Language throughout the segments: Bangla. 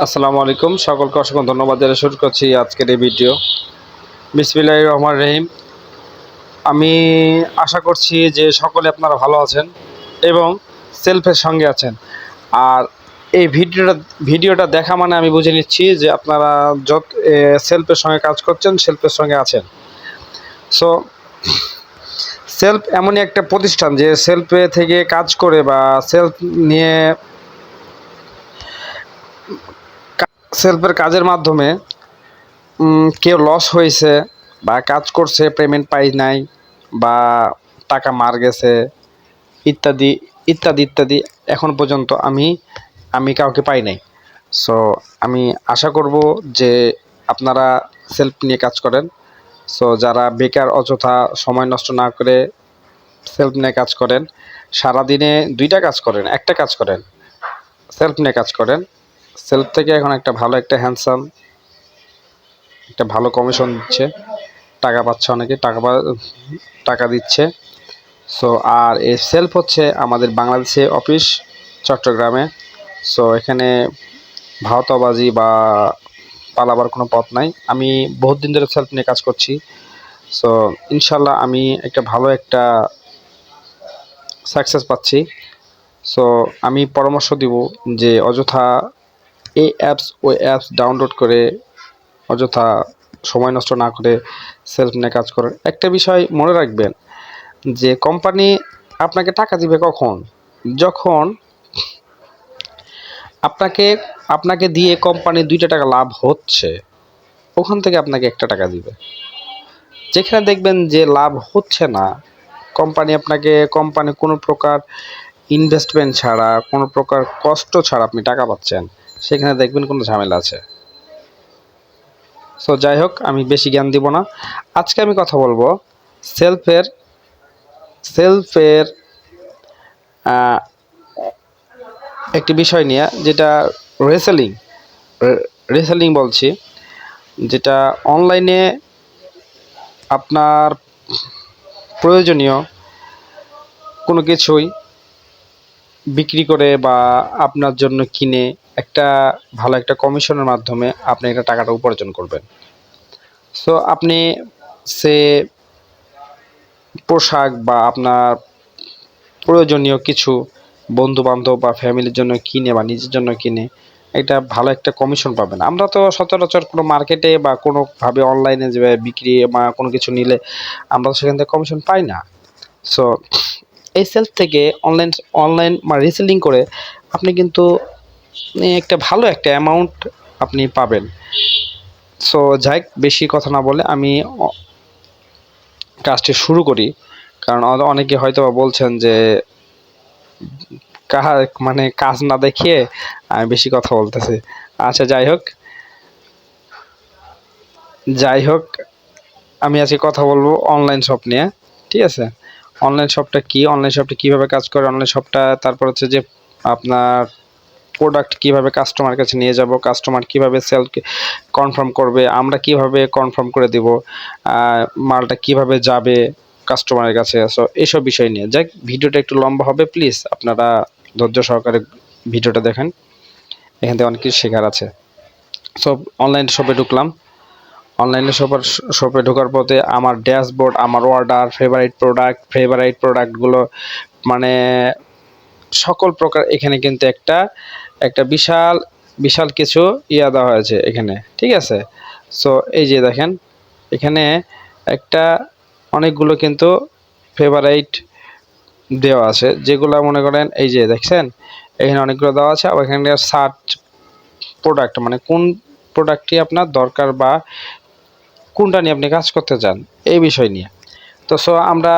আসসালামু আলাইকুম, সকলকে অসংখ্য ধন্যবাদ জানিয়ে শুরু করছি আজকের এই ভিডিও। বিসমিল্লাহির রহমানির রহিম। আমি আশা করছি যে সকলে আপনারা ভালো আছেন এবং সেলফের সঙ্গে আছেন। আর এই ভিডিওটা দেখা মানে আমি বুঝে নিচ্ছি যে আপনারা যত সেলফের সঙ্গে কাজ করছেন, সেলফের সঙ্গে আছেন। সো সেলফ এমনই একটা প্রতিষ্ঠান যে সেলফে থেকে কাজ করে বা সেলফ নিয়ে সেলফের কাজের মাধ্যমে কেউ লস হয়েছে বা কাজ করছে পেমেন্ট পাই নাই বা টাকা মার গেছে ইত্যাদি ইত্যাদি ইত্যাদি এখন পর্যন্ত আমি কাউকে পাই নাই। সো আমি আশা করব যে আপনারা সেলফ নিয়ে কাজ করেন। সো যারা বেকার অযথা সময় নষ্ট না করে সেলফ নিয়ে কাজ করেন, সারাদিনে দুইটা কাজ করেন, একটা কাজ করেন, সেলফ নিয়ে কাজ করেন। সেলফ থেকে এখন একটা ভালো একটা হ্যান্ডসাম একটা ভালো কমিশন দিচ্ছে, টাকা পাচ্ছে, অনেকে টাকা দিচ্ছে। সো আর এই সেলফ হচ্ছে আমাদের বাংলাদেশে অফিস চট্টগ্রামে। সো এখানে ভাওতাবাজি বা পালাবার কোনো পথ নাই। আমি বহুত দিন ধরে সেলফ নিয়ে কাজ করছি। সো ইনশাল্লাহ আমি একটা ভালো একটা সাকসেস পাচ্ছি। সো আমি পরামর্শ দিব যে অযথা এই অ্যাপস ওই অ্যাপস ডাউনলোড করে অযথা সময় নষ্ট না করে সেলফ নিয়ে কাজ করেন। একটা বিষয় মনে রাখবেন যে কোম্পানি আপনাকে টাকা দিবে কখন? যখন আপনাকে দিয়ে কোম্পানি 2টা টাকা লাভ হচ্ছে, ওখান থেকে আপনাকে 1টা টাকা দিবে। যেখানে দেখবেন যে লাভ হচ্ছে না, কোম্পানি কোনো প্রকার ইনভেস্টমেন্ট ছাড়া, কোনো প্রকার কষ্ট ছাড়া আপনি টাকা পাচ্ছেন, সেখানে দেখবেন কোনো ঝামেলা আছে। সো যাই হোক, আমি বেশি জ্ঞান দিব না। আজকে আমি কথা বলবো সেলফের সেলফের একটি বিষয় নিয়ে, যেটা রেসেলিং রেসেলিং বলছি, যেটা অনলাইনে আপনার প্রয়োজনীয় কোনো কিছুই বিক্রি করে বা আপনার জন্য কিনে একটা ভালো একটা কমিশনের মাধ্যমে আপনি একটা টাকাটা উপার্জন করবেন। সো আপনি সে পোশাক বা আপনার প্রয়োজনীয় কিছু বন্ধু বান্ধব বা ফ্যামিলির জন্য কিনে বা নিজের জন্য কিনে একটা ভালো একটা কমিশন পাবেন। আমরা তো সচরাচর কোনো মার্কেটে বা কোনোভাবে অনলাইনে যে বিক্রি বা কোনো কিছু নিলে আমরা তো সেখান থেকে কমিশন পাই না। সো এই সেলফ থেকে অনলাইন বা রিসেলিং করে আপনি কিন্তু একটা ভালো একটা অ্যামাউন্ট আপনি পাবেন। সো যাই বেশি কথা না বলে আমি কাজটি শুরু করি। কারণ অনেকে হয়তো বলছেন যে মানে কাজ না দেখিয়ে আমি বেশি কথা বলতেছি। আচ্ছা, যাই হোক, আমি আজকে কথা বলবো অনলাইন শপ নিয়ে। ঠিক আছে, অনলাইন শপটা কি, অনলাইন শপটা কীভাবে কাজ করে, অনলাইন শপটা তারপর হচ্ছে যে আপনার প্রোডাক্ট কিভাবে কাস্টমার কাছে নিয়ে যাব, কাস্টমার কিভাবে সেল কনফার্ম করবে, আমরা কিভাবে কনফার্ম করে দিব, মালটা কিভাবে যাবে কাস্টমারের কাছে। সো এইসব বিষয় নিয়ে যাক, ভিডিওটা একটু লম্বা হবে, প্লিজ আপনারা ধৈর্য সহকারে ভিডিওটা দেখেন, এখান থেকে অনেক কিছু শেখার আছে। সব অনলাইন শপে ঢুকলাম। অনলাইনে শপে ঢোকার পথে আমার ড্যাশবোর্ড, আমার অর্ডার, ফেভারাইট প্রোডাক্টগুলো, মানে সকল প্রকার এখানে কিন্তু একটা বিশাল বিশাল কিছু দেওয়া হয়েছে এখানে। ঠিক আছে, সো এই যে দেখেন এখানে একটা অনেকগুলো কিন্তু ফেভারাইট দেওয়া আছে, যেগুলো মনে করেন এই যে দেখছেন এখানে অনেকগুলো দেওয়া আছে। আবার এখানে সার্চ প্রোডাক্ট, মানে কোন প্রোডাক্টটি আপনার দরকার বা কোনটা নিয়ে আপনি কাজ করতে চান এই বিষয় নিয়ে। তো সো আমরা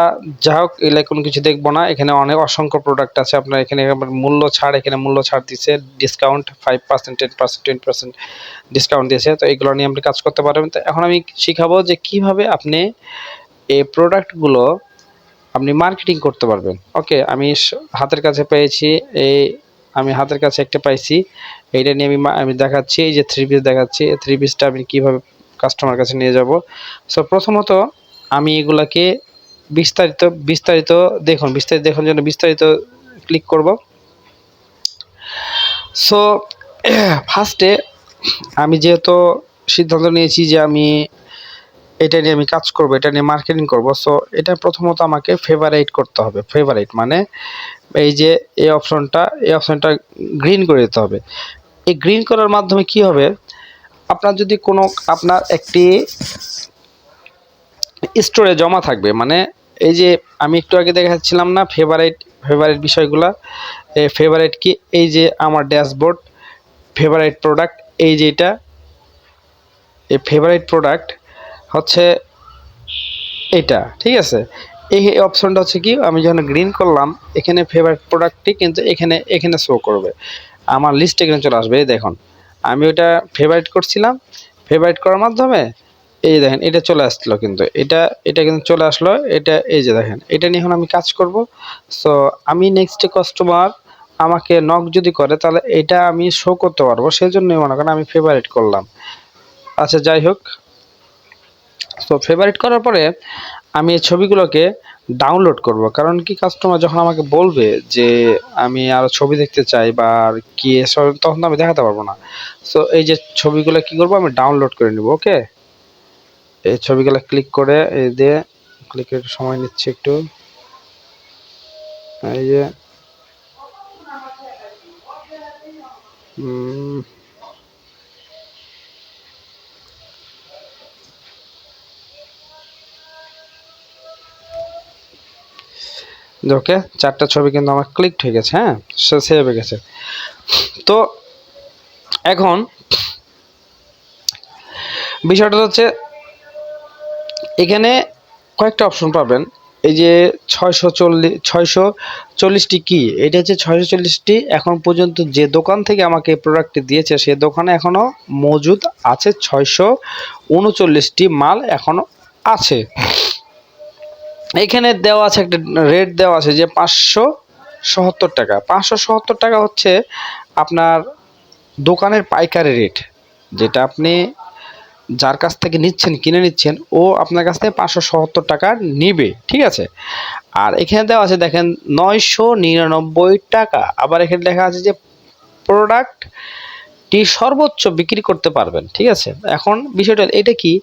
যা হোক এগুলো কোনো কিছু দেখবো না, এখানে অনেক অসংখ্য প্রোডাক্ট আছে। আপনার এখানে মূল্য ছাড় দিচ্ছে, ডিসকাউন্ট 5%, 10%, 20% ডিসকাউন্ট দিয়েছে। তো এগুলো নিয়ে আপনি কাজ করতে পারবেন। তো এখন আমি শিখাবো যে কিভাবে আপনি এই প্রোডাক্টগুলো আপনি মার্কেটিং করতে পারবেন। ওকে, আমি হাতের কাছে পেয়েছি, আমি হাতের কাছে একটা পাইছি, এইটা নিয়ে আমি দেখাচ্ছি। এই যে 3 পিস দেখাচ্ছি, 3 পিসটা আমি কীভাবে কাস্টমার কাছে নিয়ে যাব। সো প্রথমত আমি এগুলাকে বিস্তারিত দেখার জন্য বিস্তারিত ক্লিক করব। সো ফার্স্টে আমি যেহেতু সিদ্ধান্ত নিয়েছি যে আমি এটা নিয়ে আমি কাজ করব, এটা নিয়ে মার্কেটিং করব, সো এটা প্রথমত আমাকে ফেভারাইট করতে হবে। ফেভারাইট মানে এই যে এই অপশনটা গ্রিন করে দিতে হবে। এই গ্রিন করার মাধ্যমে কি হবে, আপনার যদি কোনো আপনার একটি স্টোরে জমা থাকবে, মানে এই যে আমি একটু আগে দেখাচ্ছিলাম না ফেভারাইট বিষয়গুলা, ফেভারাইট কি, এই যে আমার ড্যাশবোর্ড, ফেভারাইট প্রোডাক্ট, এই যে এটা এই ফেভারাইট প্রোডাক্ট হচ্ছে এটা, ঠিক আছে। এই অপশনটা হচ্ছে কি, আমি যখন গ্রিন করলাম এখানে ফেভারিট প্রোডাক্টটি কিন্তু এখানে শো করবে, আমার লিস্টে এখানে চলে আসবে। এই দেখুন আমি ওটা ফেভারিট করছিলাম, ফেভারিট করার মাধ্যমে এই দেখেন এটা চলে আসলো, কিন্তু এটা কিন্তু চলে আসলো, এটা এই যে দেখেন এটা নিয়ে এখন আমি কাজ করব। সো আমি নেক্সট কাস্টমার আমাকে নক যদি করে তাহলে এটা আমি শো করতে পারবো, সেজন্যই মনে করেন আমি ফেভারিট করলাম। আচ্ছা যাই হোক, তো ফেভারিট করার পরে আমি এই ছবিগুলোকে ডাউনলোড করব, কারণ কি কাস্টমার যখন আমাকে বলবে যে আমি আরও ছবি দেখতে চাই বা আর কি এসব, তখন তো আমি দেখাতে পারবো না। সো এই যে ছবিগুলো কি করব, আমি ডাউনলোড করে নিব। ওকে, এই ছবিগুলো ক্লিক করে এই দিয়ে ক্লিকের সময় নিচ্ছে একটু, এই যে ওকে, 4টা ছবি কিন্তু আমার ক্লিক হয়ে গেছে, হ্যাঁ সেভ হয়ে গেছে। তো এখন বিষয়টা হচ্ছে এখানে কয়েকটা অপশন পাবেন, এই যে 640টি কি, এটা হচ্ছে 640টি এখন পর্যন্ত যে দোকান থেকে আমাকে এই প্রোডাক্টটি দিয়েছে সে দোকানে এখনো মজুদ আছে 639টি মাল এখনো আছে। এখানে দেওয়া আছে একটা রেট দেওয়া আছে যে 570 টাকা। 570 টাকা হচ্ছে আপনার দোকানের পাইকারি রেট, যেটা আপনি যার কাছ থেকে কিনে নিচ্ছেন ও আপনার কাছ থেকে 570 টাকা নিবে, ঠিক আছে। আর এখানে দেওয়া আছে দেখেন 999 টাকা। আবার এখানে লেখা আছে যে প্রোডাক্টটি সর্বোচ্চ বিক্রি করতে পারবেন, ঠিক আছে। এখন বিষয়টা এটা কি,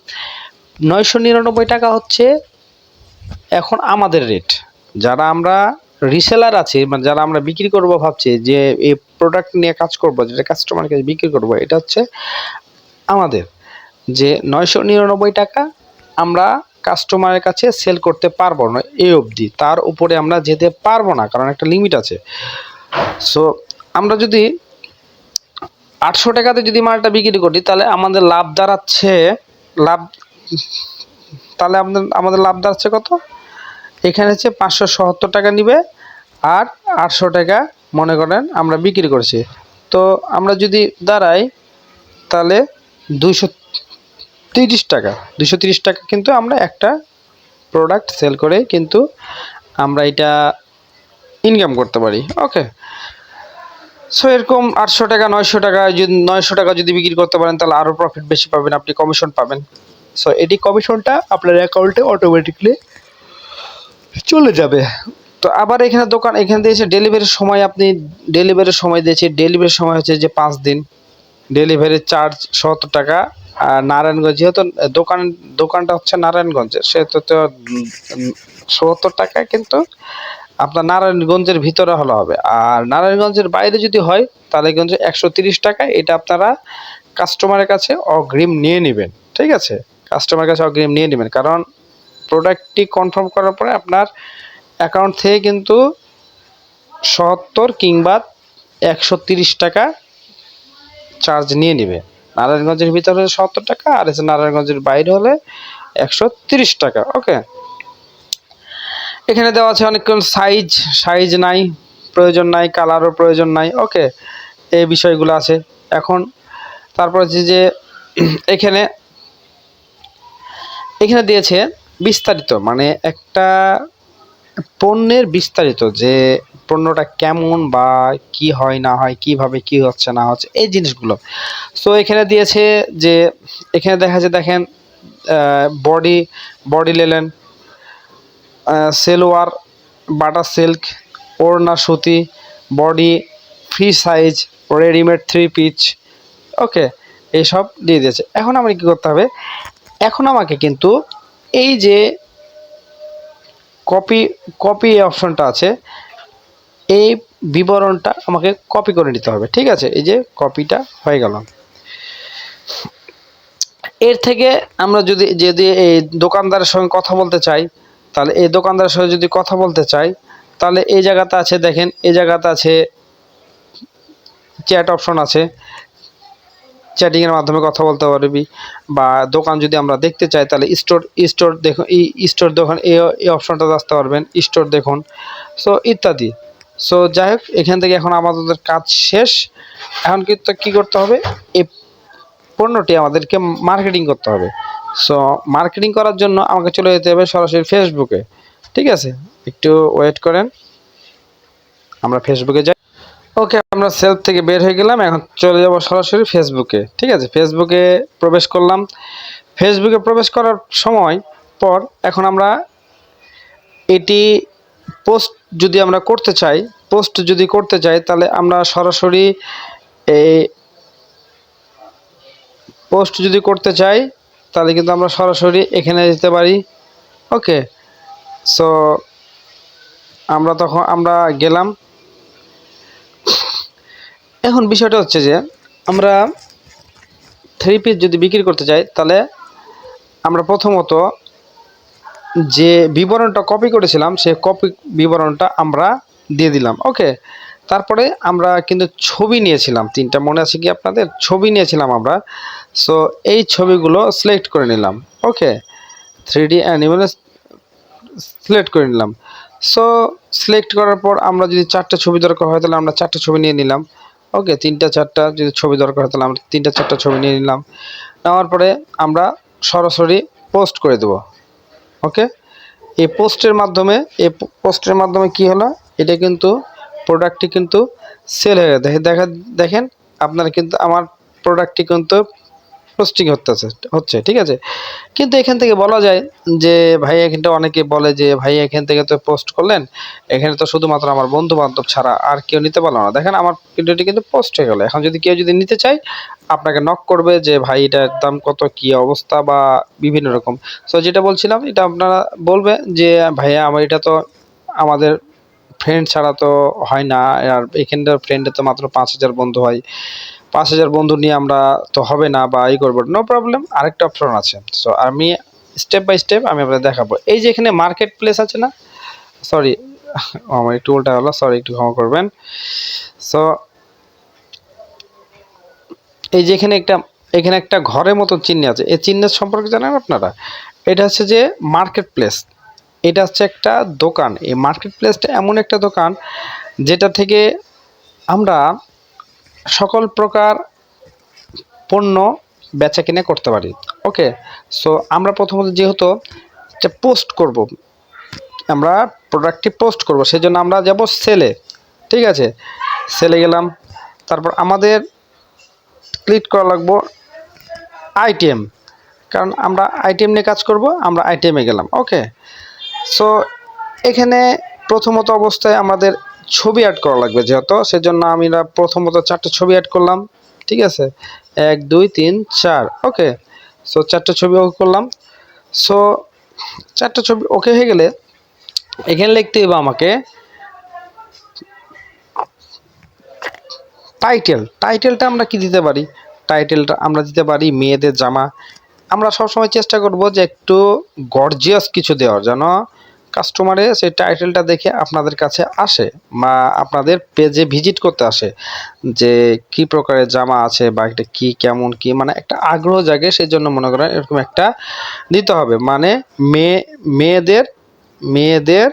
999 টাকা হচ্ছে এখন আমাদের রেট, যারা আমরা রিসেলার আছি, মানে যারা আমরা বিক্রি করব ভাবছি যে এই প্রোডাক্ট নিয়ে কাজ করব, যেটা কাস্টমারকে বিক্রি করব, এটা হচ্ছে আমাদের যে 999 টাকা আমরা কাস্টমারের কাছে সেল করতে পারবো না এই অবধি, তার উপরে আমরা যেতে পারবো না, কারণ একটা লিমিট আছে। সো আমরা যদি 800 টাকাতে যদি মালটা বিক্রি করি তাহলে আমাদের লাভ দাঁড়াচ্ছে লাভ তাহলে আমাদের লাভ দাঁড়াচ্ছে কত, এখানে হচ্ছে 570 টাকা নিবে আর 800 টাকা মনে করেন আমরা বিক্রি করছি। তো আমরা যদি দাঁড়াই তাহলে 230 টাকা, 230 টাকা কিন্তু আমরা একটা প্রোডাক্ট সেল করে কিন্তু আমরা এটা ইনকাম করতে পারি। ওকে, সো এরকম 800 টাকা 900 টাকা, যদি 900 টাকা যদি বিক্রি করতে পারেন তাহলে আরও প্রফিট বেশি পাবেন, আপনি কমিশন পাবেন। সো এটি কমিশনটা আপনার অ্যাকাউন্টে অটোমেটিকলি চলে যাবে। তো আবার এখানে দিয়েছে ডেলিভারির সময়, আপনি ডেলিভারির সময় দিয়েছে, ডেলিভারির সময় হচ্ছে যে 5 দিন, ডেলিভারি চার্জ 70 টাকা। আর নারায়ণগঞ্জ যেহেতু দোকানটা হচ্ছে নারায়ণগঞ্জের, সেহেতু তো 70 টাকা কিন্তু আপনার নারায়ণগঞ্জের ভিতরে হলে হবে। আর নারায়ণগঞ্জের বাইরে যদি হয় তাহলে কিন্তু 130 টাকা, এটা আপনারা কাস্টমারের কাছে অগ্রিম নিয়ে নেবেন, ঠিক আছে। কাস্টমারের কাছে অগ্রিম নিয়ে নেবেন, কারণ প্রোডাক্টটি কনফার্ম করার পরে আপনার অ্যাকাউন্ট থেকে কিন্তু 70 কিংবা 130 টাকা চার্জ নিয়ে নেবে। নারায়ণগঞ্জের ভিতরে হলে 70 টাকা, আর এসে নারায়ণগঞ্জের বাইরে হলে 130 টাকা। ওকে, এখানে দেওয়া আছে অনেকক্ষণ সাইজ নাই, প্রয়োজন নাই, কালারও প্রয়োজন নাই। ওকে, এই বিষয়গুলো আছে। এখন তারপর হচ্ছে যে এখানে দিয়েছে বিস্তারিত, মানে একটা পণ্যের বিস্তারিত, যে পণ্যটা কেমন বা কি হয় না হয়, কিভাবে কি হচ্ছে না হচ্ছে এই জিনিসগুলো। সো এখানে দিয়েছে যে এখানে দেখা যায় দেখেন বডি লেলেন, সেলোয়ার, বাটার সিল্ক, ওড়না সুতি, body, free size, readymade 3 piece. Okay, এইসব দিয়ে দিয়েছে। এখন আমাকে কী করতে হবে, এখন আমাকে কিন্তু এই যে কপি কপি অপশনটা আছে, এই বিবরণটা আমাকে কপি করে নিতে হবে। ঠিক আছে, এই যে কপিটা হয়ে গেল। এর থেকে আমরা যদি এই দোকানদারের সঙ্গে কথা বলতে চাই, তাহলে এই দোকানদারের সঙ্গে যদি কথা বলতে চাই, তাহলে এই জায়গাতে আছে, দেখেন এই জায়গাতে আছে চ্যাট অপশন আছে, চ্যাটিংয়ের মাধ্যমে কথা বলতে পারবি। বা দোকান যদি আমরা দেখতে চাই, তাহলে স্টোর দেখুন, স্টোর দেখুন, এই অপশনটা আসতে পারবেন, স্টোর দেখুন, সো ইত্যাদি। সো যাই হোক, এখান থেকে এখন আমাদের কাজ শেষ। এখন কিন্তু কী করতে হবে, এই পণ্যটি আমাদেরকে মার্কেটিং করতে হবে। সো মার্কেটিং করার জন্য আমাকে চলে যেতে হবে সরাসরি ফেসবুকে। ঠিক আছে, একটু ওয়েট করেন, আমরা ফেসবুকে যাই। ওকে, আমরা সেলফ থেকে বের হয়ে গেলাম, এখন চলে যাব সরাসরি ফেসবুকে। ঠিক আছে, ফেসবুকে প্রবেশ করলাম। ফেসবুকে প্রবেশ করার সময় পর এখন আমরা এটি পোস্ট যদি আমরা করতে চাই, তাহলে আমরা সরাসরি এই পোস্ট যদি করতে চাই, তাহলে কিন্তু আমরা সরাসরি এখানে যেতে পারি। ওকে, সো আমরা গেলাম। এখন বিষয়টা হচ্ছে যে আমরা 3 পিস যদি বিক্রি করতে চাই, তাহলে আমরা প্রথমত যে বিবরণটা কপি করেছিলাম, সেই কপি বিবরণটা আমরা দিয়ে দিলাম। ওকে, তারপরে আমরা কিন্তু ছবি নিয়েছিলাম 3টা, মনে আছে কি আপনাদের? ছবি নিয়েছিলাম আমরা। সো এই ছবিগুলো সিলেক্ট করে নিলাম। ওকে, 3D অ্যানিমেল সিলেক্ট করে নিলাম। সো সিলেক্ট করার পর আমরা যদি 4টা ছবি দরকার হয়, তাহলে আমরা 4টা ছবি নিয়ে নিলাম। ওকে, 3টা 4টা যদি ছবি দরকার হয়, তাহলে আমরা 3টা 4টা ছবি নিয়ে নিলাম। নেওয়ার পরে আমরা সরাসরি পোস্ট করে দেব। ওকে, এই পোস্টের মাধ্যমে কি হলো, এটা কিন্তু প্রোডাক্টটি কিন্তু সেল হয়ে গেছে। দেখেন আপনারা কিন্তু আমার প্রোডাক্টটি কিন্তু পোস্টিং হচ্ছে। ঠিক আছে, কিন্তু এখান থেকে বলা যায় যে ভাই, এখানটা অনেকে বলে যে ভাই, এখান থেকে তো পোস্ট করলেন, এখানে তো শুধুমাত্র আমার বন্ধু বান্ধব ছাড়া আর কেউ নিতে পারলো না। দেখেন আমার ভিডিওটি কিন্তু পোস্ট হয়ে গেল। এখন যদি কেউ নিতে চায়, আপনাকে নক করবে যে ভাই এটার দাম কত, কি অবস্থা, বা বিভিন্ন রকম। সো যেটা বলছিলাম, এটা আপনারা বলবে যে ভাইয়া, আমার এটা তো আমাদের ফ্রেন্ড ছাড়া তো হয় না, আর এখানটার ফ্রেন্ডে তো মাত্র 5000 বন্ধু হয়, 5000 বন্ধু নিয়ে আমরা তো হবে না, বা করবো। নো প্রবলেম, আরেকটা অপশন আছে। সো আমি স্টেপ বাই স্টেপ আমি আপনাদের দেখাবো। এই যে এখানে মার্কেট প্লেস আছে না, সরি আমার একটু উল্টা হলো, সরি, একটু ক্ষমা করবেন। সো এই যে এখানে একটা ঘরের মতো চিহ্ন আছে, এই চিহ্নের সম্পর্কে জানেন আপনারা? এটা হচ্ছে যে মার্কেট প্লেস, এটা হচ্ছে একটা দোকান। এই মার্কেট প্লেসটা এমন একটা দোকান যেটা থেকে আমরা সকল প্রকার পণ্য বেচা কিনে করতে পারি। ওকে, সো আমরা প্রথমত যেহেতু পোস্ট করব, আমরা প্রোডাক্টটি পোস্ট করব, সেজন্য আমরা যাব সেলে। ঠিক আছে, সেলে গেলাম। তারপর আমাদের ক্লিক করা লাগবো আইটেম, কারণ আমরা আইটেম নিয়ে কাজ করব, আমরা আইটেমে গেলাম। ওকে, সো এখানে প্রথমত অবস্থায় আমাদের ছবি অ্যাড করা লাগবে, যেহেতু সেজন্য আমরা প্রথমত 4টা ছবি অ্যাড করলাম। ঠিক আছে, 1 2 3 4। ওকে, সো 4টা ছবি ওকে করলাম। সো 4টা ছবি ওকে হয়ে গেলে এখানে লিখতে হবে আমাকে টাইটেলটা আমরা কি দিতে পারি? টাইটেলটা আমরা দিতে পারি মেয়েদের জামা। আমরা সবসময় চেষ্টা করব যে একটু গর্জিয়াস কিছু দেওয়ার, যেন কাস্টমারে সেই টাইটেলটা দেখে আপনাদের কাছে আসে, বা আপনাদের পেজে ভিজিট করতে আসে, যে কি প্রকারের জামা আছে, বা এটা কি, কেমন কি, মানে একটা আগ্রহ জাগে। সেই জন্য মনে করেন এরকম একটা দিতে হবে, মানে মেয়েদের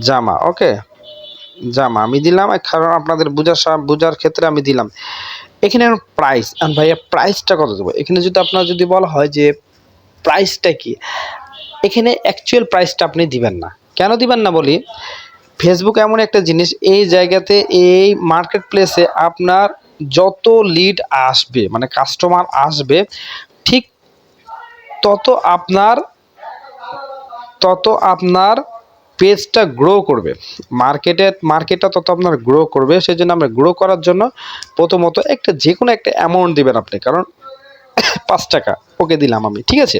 জামা। ওকে, জামা আমি দিলাম, কারণ আপনাদের বোঝার ক্ষেত্রে আমি দিলাম। এখানে প্রাইস, ভাইয়া প্রাইসটা কত দেবো? এখানে যদি আপনার বলা হয় যে প্রাইসটা কি, এখানে অ্যাকচুয়াল প্রাইসটা আপনি দিবেন না। কেন দিবেন না বলি, ফেসবুক এমন একটা জিনিস, এই জায়গাতে, এই মার্কেট প্লেসে আপনার যত লিড আসবে, মানে কাস্টমার আসবে, ঠিক তত আপনার পেজটা গ্রো করবে, মার্কেটটা তত আপনার গ্রো করবে। সেই জন্য আমরা গ্রো করার জন্য প্রথমত যে কোনো একটা অ্যামাউন্ট দিবেন আপনি, কারণ 5 টাকা ওকে দিলাম আমি, ঠিক আছে।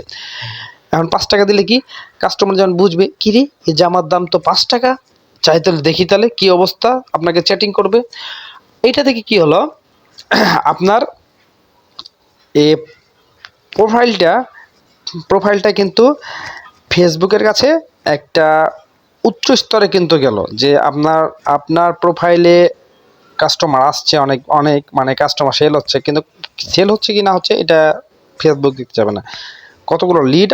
এখন 5 টাকা দিলে কি কাস্টমার যখন বুঝবে কি রে এই জামার দাম তো 5 টাকা, চাই তাহলে দেখি তাহলে কি অবস্থা, আপনাকে চ্যাটিং করবে। এইটা থেকে কি হলো, আপনার এই প্রোফাইলটা কিন্তু ফেসবুকের কাছে একটা উচ্চ স্তরে কিন্তু গেল, যে আপনার প্রোফাইলে কাস্টমার আসছে, অনেক অনেক মানে কাস্টমার সেল হচ্ছে, কিন্তু সেল হচ্ছে কি না হচ্ছে এটা ফেসবুক দেখতে যাবে না, কতগুলো লিড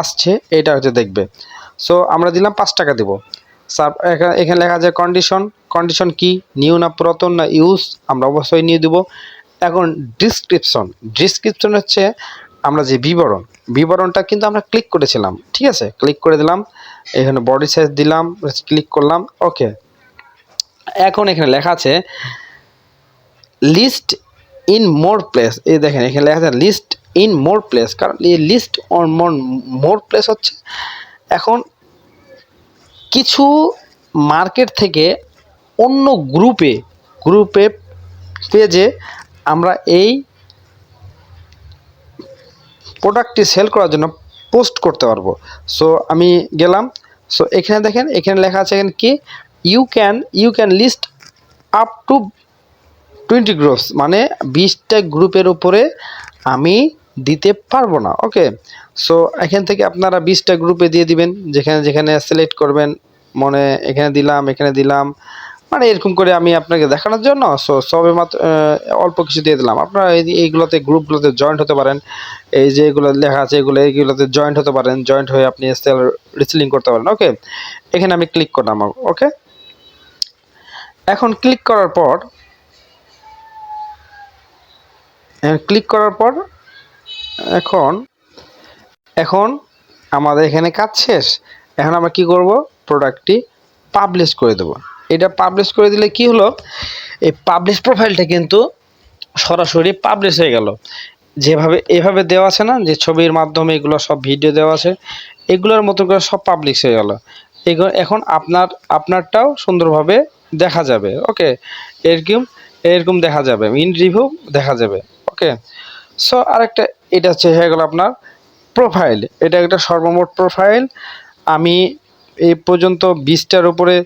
আসছে এটা হচ্ছে দেখবে। সো আমরা দিলাম 5 টাকা দিব। এখানে লেখা আছে কন্ডিশন কি, নিউ না পুরাতন না ইউজ, আমরা অবশ্যই নিউ দিব। এখন ডিসক্রিপশন হচ্ছে আমরা যে বিবরণটা কিন্তু আমরা ক্লিক করেছিলাম, ঠিক আছে, ক্লিক করে দিলাম, এখানে বডি সাইজ দিলাম, ক্লিক করলাম, ওকে। এখন এখানে লেখা আছে লিস্ট ইন মোর প্লেস, এই দেখেন এখানে লেখা আছে লিস্ট ইন মোর প্লেস, কারণ এই লিস্ট অন মোর প্লেস হচ্ছে এখন কিছু মার্কেট থেকে অন্য গ্রুপে পেজে আমরা এই প্রোডাক্টটি সেল করার জন্য পোস্ট করতে পারবো। সো আমি গেলাম, সো এখানে দেখেন এখানে লেখা আছে এখানে কি you can list up to 20 groups, মানে 20টা গ্রুপের উপরে আমি দিতে পারবো না, ওকে। সো এখান থেকে আপনারা 20টা গ্রুপে দিয়ে দিবেন, যেখানে সিলেক্ট করবেন, মনে এখানে দিলাম, মানে এরকম করে আমি আপনাকে দেখানোর জন্য সবে মাত্র অল্প কিছু দিয়ে দিলাম। আপনারা এইগুলোতে গ্রুপগুলোতে জয়েন্ট হতে পারেন, এই যে এগুলো লেখা আছে এইগুলোতে জয়েন্ট হতে পারেন, জয়েন্ট হয়ে আপনি সেল রিসেলিং করতে পারেন, ওকে। এখানে আমি ক্লিক করলাম, ওকে। এখন ক্লিক করার পর এখন আমাদের এখানে কাজ শেষ। এখন আমরা কি করব, প্রোডাক্টটি পাবলিশ করে দেব। এটা পাবলিশ করে দিলে কি হলো, এই পাবলিশ প্রোফাইলটা কিন্তু সরাসরি পাবলিশ হয়ে গেল। এভাবে দেওয়া আছে না, যে ছবির মাধ্যমে এগুলো সব ভিডিও দেওয়া আছে, এগুলোর মতো করে সব পাবলিশ হয়ে গেল। এখন আপনারটাও সুন্দরভাবে দেখা যাবে, ওকে। এরকম দেখা যাবে, ইন রিভিউ দেখা যাবে, ওকে। সো আরেকটা, এটা হচ্ছে হয়ে গেল আপনার প্রোফাইল, এটা একটা সর্বমোট প্রোফাইল। আমি এই পর্যন্ত 20টার উপরে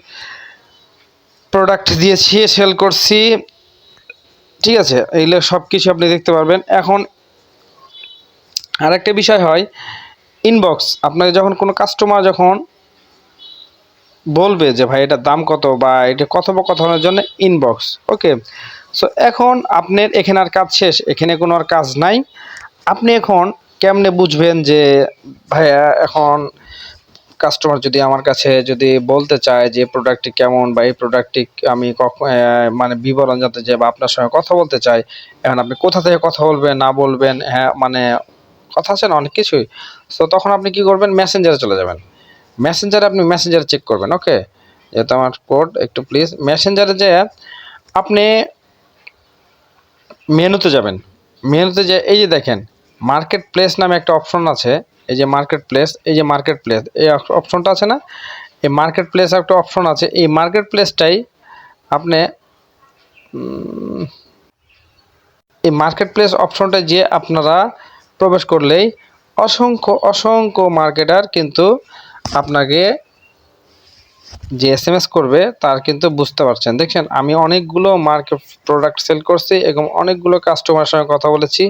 প্রোডাক্ট দিয়েছি, সেল করছি, ঠিক আছে। এইগুলো সব কিছু আপনি দেখতে পারবেন। এখন আরেকটা বিষয় হয় ইনবক্স, আপনাকে যখন কোনো কাস্টমার যখন বলবে যে ভাই এটার দাম কত, বা এটা কথোপকথনের জন্য ইনবক্স, ওকে। সো এখন আপনার এখানে আর কাজ শেষ, এখানে কোনো আর কাজ নাই। আপনি এখন কেমনে বুঝবেন যে ভাইয়া, এখন কাস্টমার যদি আমার কাছে যদি বলতে চায় যে প্রোডাক্টটি কেমন, বা এই প্রোডাক্টটি আমি মানে বিবরণ জানতে চাই, বা আপনার সঙ্গে কথা বলতে চাই, এখন আপনি কোথা থেকে কথা বলবেন না বলবেন, হ্যাঁ মানে কথা আছে না অনেক কিছুই। সো তখন আপনি কি করবেন, মেসেঞ্জারে চলে যাবেন, মেসেঞ্জারে চেক করবেন, ওকে। যেহেতু আমার কোড একটু প্লিজ মেসেঞ্জারে যে আপনি মেনুতে যাবেন, যে এই যে দেখেন মার্কেট প্লেস নামে একটা অপশন আছে, এই যে মার্কেট প্লেস এই অপশনটা আছে না, এই মার্কেট প্লেস একটা অপশন আছে, এই মার্কেট প্লেসটাই আপনি এই মার্কেট প্লেস অপশনটা যে আপনারা প্রবেশ করলেই অসংখ্য মার্কেটার কিন্তু আপনাকে যে এসএমএস করবে, তার কিন্তু বুঝতে পারছেন, দেখছেন আমি অনেকগুলো মার্কেট প্রোডাক্ট সেল করছি এবং অনেকগুলো কাস্টমারের সঙ্গে কথা বলেছি,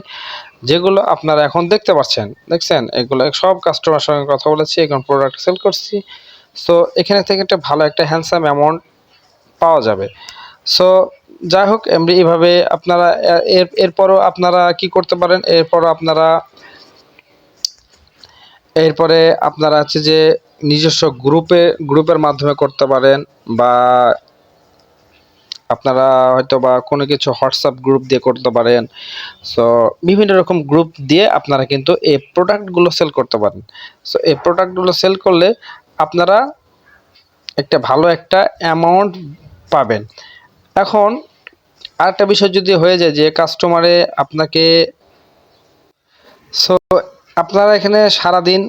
যেগুলো আপনারা এখন দেখতে পাচ্ছেন, দেখছেন এগুলো সব কাস্টমারের সঙ্গে কথা বলেছি, এখন প্রোডাক্ট সেল করছি। সো এখানে থেকে একটা ভালো একটা হ্যান্ডসাম অ্যামাউন্ট পাওয়া যাবে। সো যাই হোক, এমনি এইভাবে আপনারা এরপরও আপনারা কি করতে পারেন, এরপরে আপনারা হচ্ছে যে নিজস্ব গ্রুপের মাধ্যমে করতে পারেন, বা আপনারা হয়তো বা কোনো কিছু হোয়াটসঅ্যাপ গ্রুপ দিয়ে করতে পারেন। সো বিভিন্ন রকম গ্রুপ দিয়ে আপনারা কিন্তু এই প্রোডাক্টগুলো সেল করতে পারেন। সো এই প্রোডাক্টগুলো সেল করলে আপনারা একটা ভালো একটা অ্যামাউন্ট পাবেন। এখন আরেকটা বিষয় যদি হয়ে যায় যে কাস্টমারে আপনাকে, সো আপনারা এখানে সারাদিন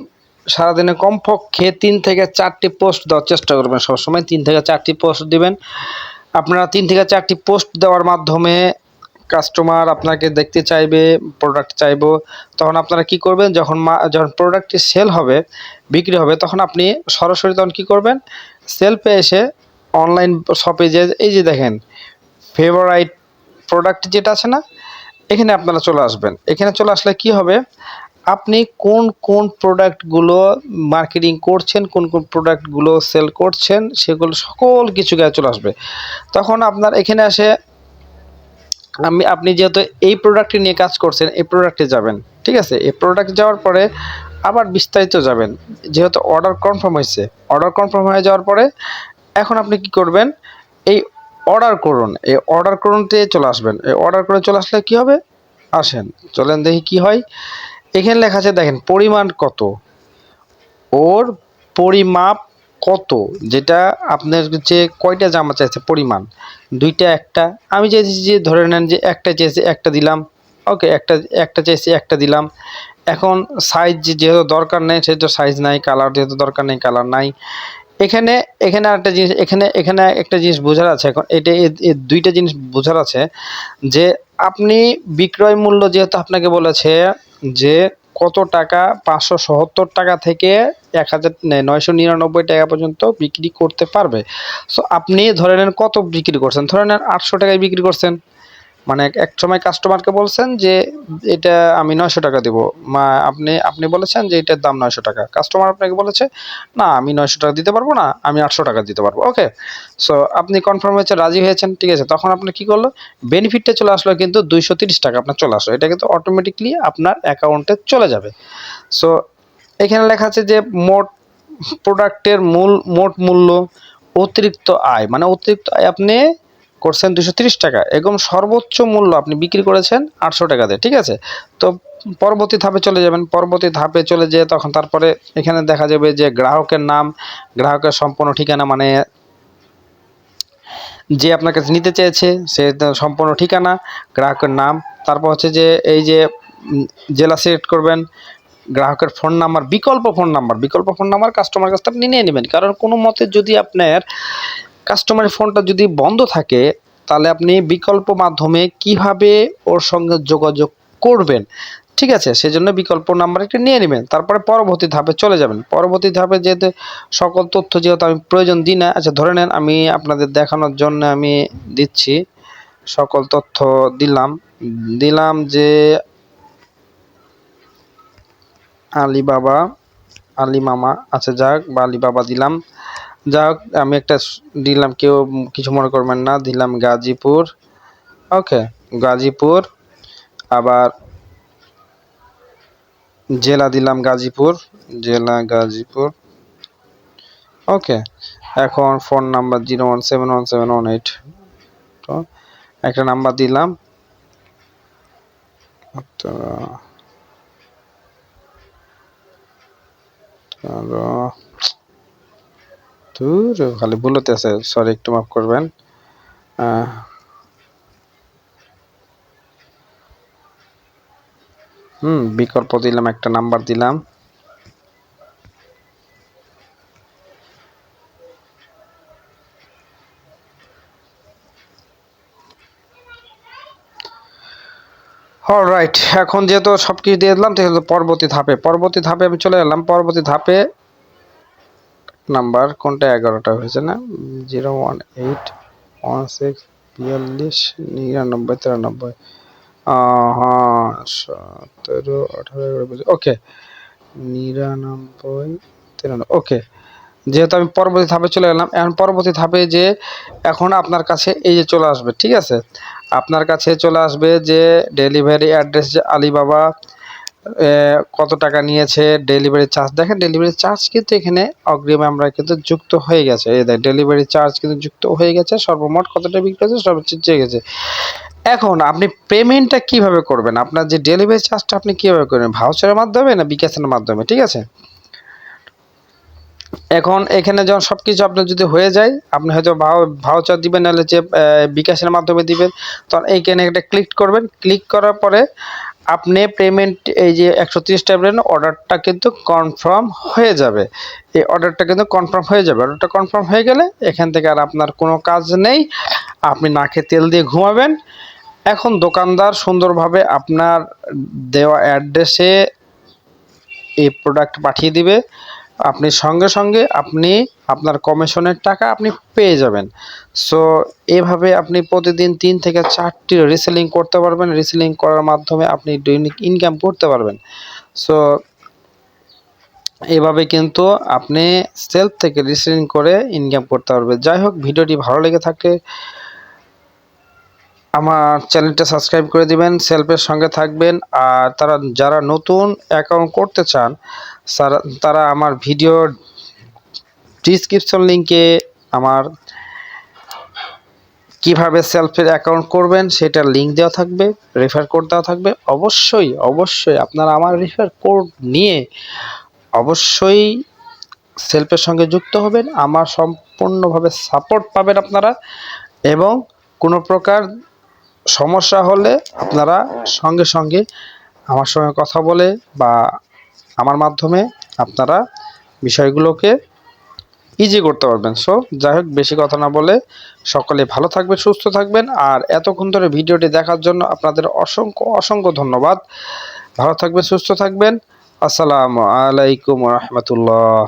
সারাদিনে কমপক্ষে 3 থেকে 4টি পোস্ট দেওয়ার চেষ্টা করবেন। সবসময় 3 থেকে 4টি পোস্ট দিবেন। আপনারা 3 থেকে 4টি পোস্ট দেওয়ার মাধ্যমে কাস্টমার আপনাকে দেখতে চাইবে, প্রোডাক্ট চাইবো। তখন আপনারা কি করবেন, যখন প্রোডাক্টটি সেল হবে, বিক্রি হবে, তখন আপনি সরাসরি তখন কি করবেন, সেলফে এসে অনলাইন শপে যে এই যে দেখেন ফেভারাইট প্রোডাক্ট যেটা আছে না, এখানে আপনারা চলে আসবেন। এখানে চলে আসলে কি হবে, আপনি কোন কোন প্রোডাক্টগুলো মার্কেটিং করছেন, কোন কোন প্রোডাক্টগুলো সেল করছেন, সেগুলো সকল কিছু গায়ে চলে আসবে। তখন আপনার এখানে আসে আপনি যেহেতু এই প্রোডাক্টটি নিয়ে কাজ করছেন, এই প্রোডাক্টে যাবেন, ঠিক আছে। এই প্রোডাক্ট যাওয়ার পরে আবার বিস্তারিত যাবেন, যেহেতু অর্ডার কনফার্ম হয়েছে। অর্ডার কনফার্ম হয়ে যাওয়ার পরে এখন আপনি কি করবেন, এই অর্ডার করুন, এই অর্ডার করুনতে চলে আসবেন। এই অর্ডার করে চলে আসলে কি হবে, আসেন চলেন দেখি কি হয়। এখানে লেখা আছে দেখেন পরিমাণ কত, ওর পরিমাপ কত, যেটা আপনার যে কয়টা জামা চাইছে পরিমাণ, 2টা 1টা, আমি চাইছি যে ধরে নেন যে একটা চাইছে একটা দিলাম, ওকে, একটা চাইছি একটা দিলাম। এখন সাইজ যেহেতু দরকার নেই সেহেতু সাইজ নাই, কালার যেহেতু দরকার নেই কালার নাই। এখানে এখানে আরেকটা জিনিস, এখানে একটা জিনিস বোঝার আছে। এখন এটা এই 2টা জিনিস বোঝার আছে যে আপনি বিক্রয় মূল্য যেহেতু আপনাকে বলেছে যে কত টাকা, 577 টাকা থেকে 1999 টাকা পর্যন্ত বিক্রি করতে পারবে। সো আপনি ধরে নেন কত বিক্রি করছেন, ধরে নেন 800 টাকায় বিক্রি করছেন, মানে এক সময় কাস্টমারকে বলছেন যে এটা আমি 900 টাকা দেবো, আপনি বলেছেন যে এটার দাম 900 টাকা, কাস্টমার আপনাকে বলেছে না আমি 900 টাকা দিতে পারবো না, আমি 800 টাকা দিতে পারবো। ওকে, সো আপনি কনফার্ম হয়েছে, রাজি হয়েছেন, ঠিক আছে। তখন আপনি কি করলো, বেনিফিটটা চলে আসলো কিন্তু 230 টাকা আপনার চলে আসলো, এটা কিন্তু অটোমেটিকলি আপনার অ্যাকাউন্টে চলে যাবে। সো এখানে লেখা আছে যে প্রোডাক্টের মোট মূল্য, অতিরিক্ত আয়, মানে অতিরিক্ত আয় আপনি করছেন 230 টাকা, এবং সর্বোচ্চ মূল্য আপনি বিক্রি করেছেন 800 টাকাতে, ঠিক আছে। তো পরবর্তী ধাপে চলে যাবেন। পরবর্তী ধাপে চলে যেয়ে তখন তারপরে এখানে দেখা যাবে যে গ্রাহকের নাম, গ্রাহকের সম্পূর্ণ ঠিকানা, মানে যে আপনার কাছে নিতে চেয়েছে সে সম্পূর্ণ ঠিকানা, গ্রাহকের নাম, তারপর হচ্ছে যে এই যে জেলা সিলেক্ট করবেন, গ্রাহকের ফোন নাম্বার, বিকল্প ফোন নাম্বার কাস্টমার কাছ থেকে আপনি নিয়ে নেবেন। কারণ কোনো মতে যদি আপনার কাস্টমারের ফোনটা যদি বন্ধ থাকে, তাহলে আপনি বিকল্প মাধ্যমে কিভাবে ওর সঙ্গে যোগাযোগ করবেন, ঠিক আছে। সেজন্য বিকল্প নাম্বার একটা নিয়ে নেবেন। তারপরে পরবর্তী ধাপে চলে যাবেন। পরবর্তী ধাপে যেতে সকল তথ্য যেহেতু আমি প্রয়োজন দিই না, আচ্ছা ধরে নেন আমি আপনাদের দেখানোর জন্য আমি দিচ্ছি, সকল তথ্য দিলাম যে আলিবাবা, আলিমামা, আচ্ছা যাক, বা আলিবাবা দিলাম, যাক আমি একটা দিলাম, কেউ কিছু মনে করবেন না, দিলাম গাজীপুর, ওকে, গাজীপুর, আবার জেলা দিলাম গাজীপুর, জেলা গাজীপুর, ওকে। এখন ফোন নাম্বার 0171718, তো একটা নাম্বার দিলাম, খালি ভুলতে আছে, সরি একটু মাফ করবেন। বিকল্প দিলাম, একটা নাম্বার দিলাম, অলরাইট। এখন যেহেতু সব কিছু দিয়ে দিলাম, তাহলে পরবর্তী ধাপে আমি চলে এলাম। পরবর্তী ধাপে নাম্বার কোনটা, 11টা হয়েছে না, 01816429993, হ্যাঁ 17 18, ওকে, 9993, ওকে। যেহেতু আমি পরবর্তী ধাপে চলে গেলাম, এখন পরবর্তী ধাপে যে এখন আপনার কাছে এই যে চলে আসবে, ঠিক আছে, আপনার কাছে চলে আসবে যে ডেলিভারি অ্যাড্রেস, যে আলিবাবা কত টাকা নিয়েছে, ডেলিভারি চার্জ, দেখেন ডেলিভারি চার্জ কিন্তু এখানে অগ্রিমে আমরা কিন্তু যুক্ত হয়ে গেছে, এই দেখ ডেলিভারি চার্জ কিন্তু যুক্ত হয়ে গেছে, সর্বমোট কতটা বিক্রি হয়েছে সর্বোচ্চ চেয়ে গেছে। এখন আপনি পেমেন্টটা কিভাবে করবেন, আপনার যে ডেলিভারি চার্জটা আপনি কিভাবে করবেন, ভাউচারের মাধ্যমে না বিকাশের মাধ্যমে, ঠিক আছে। এখন এখানে যখন সব কিছু আপনার যদি হয়ে যায়, আপনি হয়তো ভাউচার দিবেন, নাহলে যে বিকাশের মাধ্যমে দিবেন, তখন এইখানে একটা ক্লিক করবেন। ক্লিক করার পরে আপনি পেমেন্ট এই যে 130 টাকা বললেন অর্ডারটা কিন্তু কনফার্ম হয়ে যাবে। এই অর্ডারটা কিন্তু কনফার্ম হয়ে যাবে। অর্ডারটা কনফার্ম হয়ে গেলে এখান থেকে আর আপনার কোনো কাজ নেই, আপনি নাকে তেল দিয়ে ঘুমাবেন। এখন দোকানদার সুন্দরভাবে আপনার দেওয়া অ্যাড্রেসে এই প্রোডাক্ট পাঠিয়ে দিবে। আপনি সঙ্গে সঙ্গে আপনি আপনার কমিশনের টাকা আপনি পেয়ে যাবেন। সো এভাবে আপনি প্রতিদিন 3 থেকে 4টি রিসেলিং করতে পারবেন। রিসেলিং করার মাধ্যমে আপনি দৈনিক ইনকাম করতে পারবেন। সো এভাবে কিন্তু আপনি সেলফ থেকে রিসেলিং করে ইনকাম করতে পারবেন। যাই হোক, ভিডিওটি ভালো লেগে থাকে আমার চ্যানেলটা সাবস্ক্রাইব করে দিবেন, সেলফের সঙ্গে থাকবেন। আর যারা নতুন অ্যাকাউন্ট করতে চান তারা আমার ভিডিও ডিসক্রিপশন লিংকে আমার কিভাবে সেলফের অ্যাকাউন্ট করবেন সেটার লিঙ্ক দেওয়া থাকবে, রেফার কোড দেওয়া থাকবে। অবশ্যই আপনারা আমার রেফার কোড নিয়ে অবশ্যই সেলফের সঙ্গে যুক্ত হবেন। আমার সম্পূর্ণভাবে সাপোর্ট পাবেন আপনারা, এবং কোনো প্রকার সমস্যা হলে আপনারা সঙ্গে সঙ্গে আমার সঙ্গে কথা বলে বা আমার মাধ্যমে আপনারা বিষয়গুলোকে ইজি করতে পারবেন। সো যাই হোক, বেশি কথা না বলে সকলে ভালো থাকবেন, সুস্থ থাকবেন। আর এতক্ষণ ধরে ভিডিওটি দেখার জন্য আপনাদের অসংখ্য ধন্যবাদ। ভালো থাকবেন, সুস্থ থাকবেন। আসসালামু আলাইকুম রহমতুল্লাহ।